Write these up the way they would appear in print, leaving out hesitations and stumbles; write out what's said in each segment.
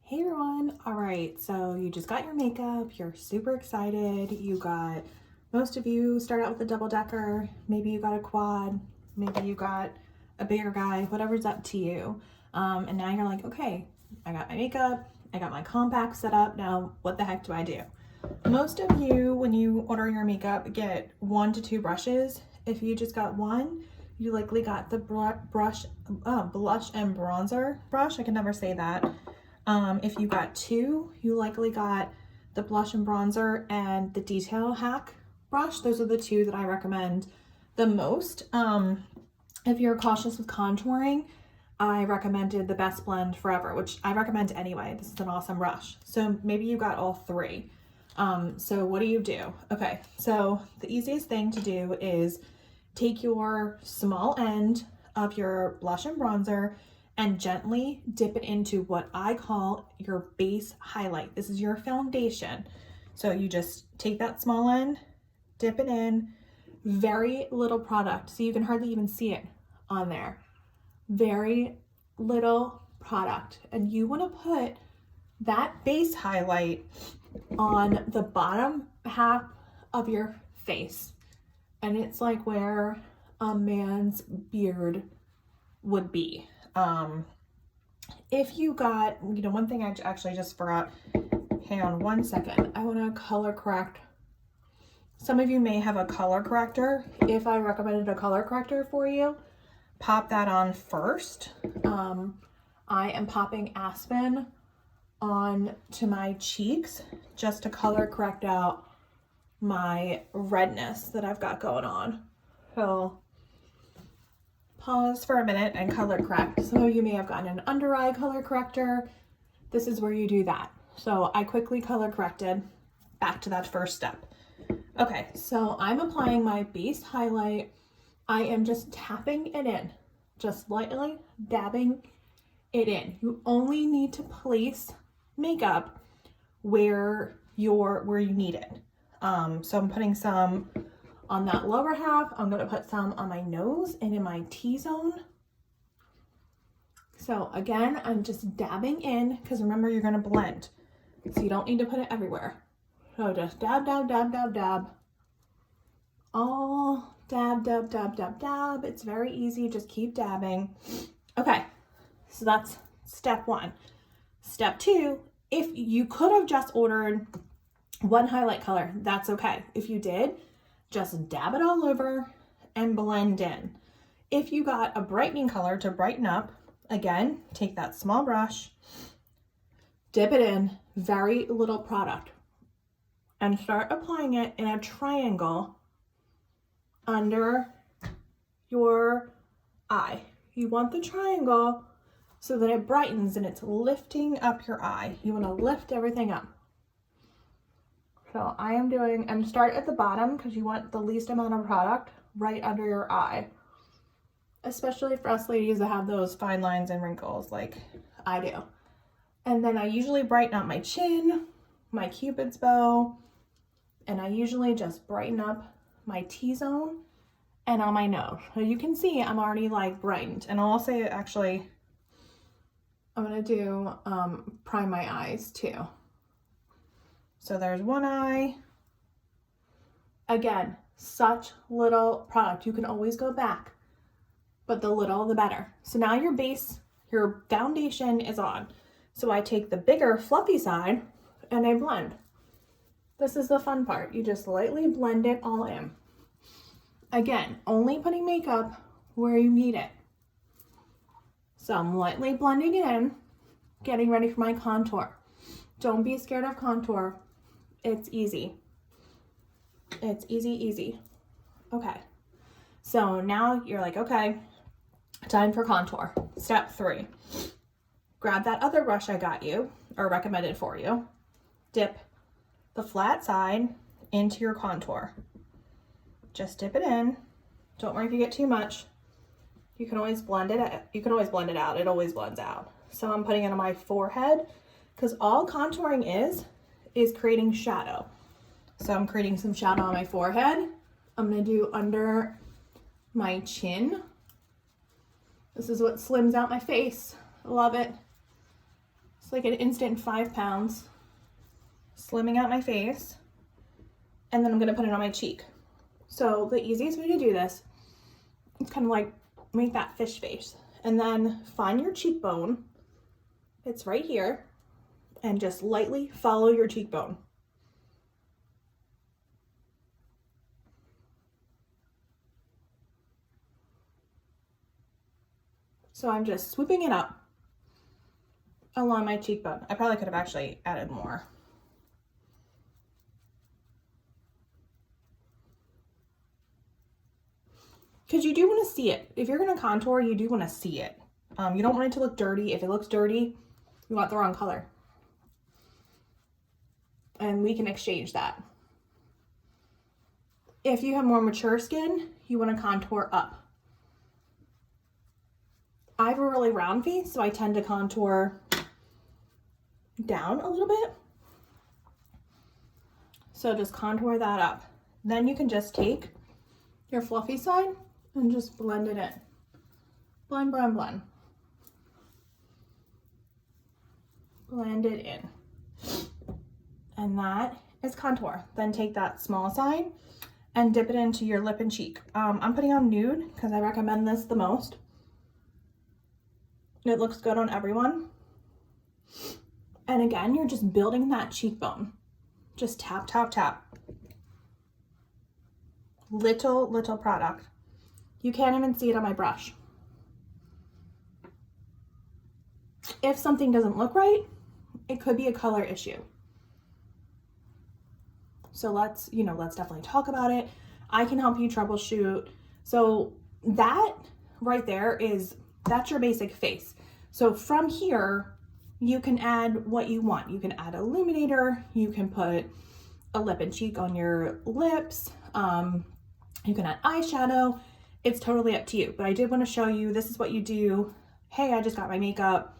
Hey everyone. All right, so you just got your makeup, you're super excited. Most of you start out with a double decker, maybe you got a quad, maybe you got a bigger guy, whatever's up to you. And now you're like, okay, I got my makeup, I got my compact set up, now what the heck do I do? Most of you, when you order your makeup, get 1 to 2 brushes. If you just got one, you likely got the blush and bronzer brush. I can never say that. If you got 2, you likely got the blush and bronzer and the detail hack brush. Those are the 2 that I recommend the most. If you're cautious with contouring, I recommended the Best Blend Forever, which I recommend anyway. This is an awesome brush. So maybe you got all 3. So what do? Okay, so the easiest thing to do is take your small end of your blush and bronzer and gently dip it into what I call your base highlight. This is your foundation. So you just take that small end, dip it in, very little product. So you can hardly even see it on there. Very little product. And you wanna put that base highlight on the bottom half of your face. And it's like where a man's beard would be. If you got, one thing I actually just forgot, hang on 1 second. I want to color correct. Some of you may have a color corrector. If I recommended a color corrector for you, pop that on first. I am popping Aspen on to my cheeks just to color correct out my redness that I've got going on. So pause for a minute and color correct. Some of you may have gotten an under eye color corrector. This is where you do that. So I quickly color corrected back to that first step. Okay, so I'm applying my base highlight. I am just tapping it in, just lightly dabbing it in. You only need to place makeup where you need it. So I'm putting some on that lower half. I'm going to put some on my nose and in my T-zone. So again, I'm just dabbing in because remember you're going to blend. So you don't need to put it everywhere. So just dab, dab, dab, dab, dab. All dab, dab, dab, dab, dab. It's very easy. Just keep dabbing. Okay, so that's step 1. Step 2, if you could have just ordered one highlight color, that's okay. If you did, just dab it all over and blend in. If you got a brightening color to brighten up, again, take that small brush, dip it in, very little product, and start applying it in a triangle under your eye. You want the triangle so that it brightens and it's lifting up your eye. You want to lift everything up. So I am doing, and start at the bottom because you want the least amount of product right under your eye. Especially for us ladies that have those fine lines and wrinkles like I do. And then I usually brighten up my chin, my Cupid's bow, and I usually just brighten up my T-zone and on my nose. So you can see I'm already like brightened. And I'll also actually, I'm gonna do prime my eyes too. So there's one eye. Again, such little product. You can always go back, but the little, the better. So now your base, your foundation is on. So I take the bigger fluffy side and I blend. This is the fun part. You just lightly blend it all in. Again, only putting makeup where you need it. So I'm lightly blending it in, getting ready for my contour. Don't be scared of contour. It's easy. It's easy, easy. Okay. So now you're like, okay, time for contour. Step 3. Grab that other brush I got you or recommended for you. Dip the flat side into your contour. Just dip it in. Don't worry if you get too much. You can always blend it out. You can always blend it out. It always blends out. So I'm putting it on my forehead because all contouring is creating shadow. So I'm creating some shadow on my forehead. I'm gonna do under my chin. This is what slims out my face. I love it. It's like an instant 5 pounds, slimming out my face, and then I'm gonna put it on my cheek. So the easiest way to do this is kind of like make that fish face, and then find your cheekbone. It's right here, and just lightly follow your cheekbone. So I'm just swooping it up along my cheekbone. I probably could have actually added more. Because you do want to see it. If you're going to contour, you do want to see it. You don't want it to look dirty. If it looks dirty, you want the wrong color. And we can exchange that. If you have more mature skin, you want to contour up. I have a really round face, so I tend to contour down a little bit. So just contour that up. Then you can just take your fluffy side and just blend it in. Blend, blend, blend. Blend it in. And that is contour. Then take that small side and dip it into your lip and cheek. I'm putting on nude because I recommend this the most. It looks good on everyone. And again, you're just building that cheekbone. Just tap, tap, tap. Little product. You can't even see it on my brush. If something doesn't look right, it could be a color issue. So let's definitely talk about it. I can help you troubleshoot. So that right there that's your basic face. So from here, you can add what you want. You can add illuminator, you can put a lip and cheek on your lips, you can add eyeshadow. It's totally up to you. But I did want to show you, this is what you do. Hey, I just got my makeup.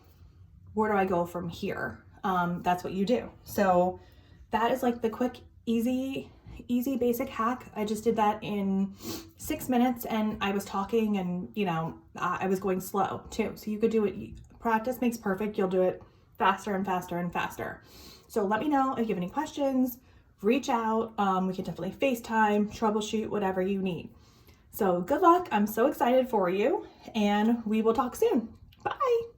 Where do I go from here? That's what you do. So that is like the quick, easy basic hack. I just did that in 6 minutes, and I was talking, and I was going slow too. So you could do it. Practice makes perfect. You'll do it faster and faster and faster. So let me know if you have any questions. Reach out. We can definitely FaceTime, troubleshoot, whatever you need. So good luck. I'm so excited for you, and we will talk soon. Bye.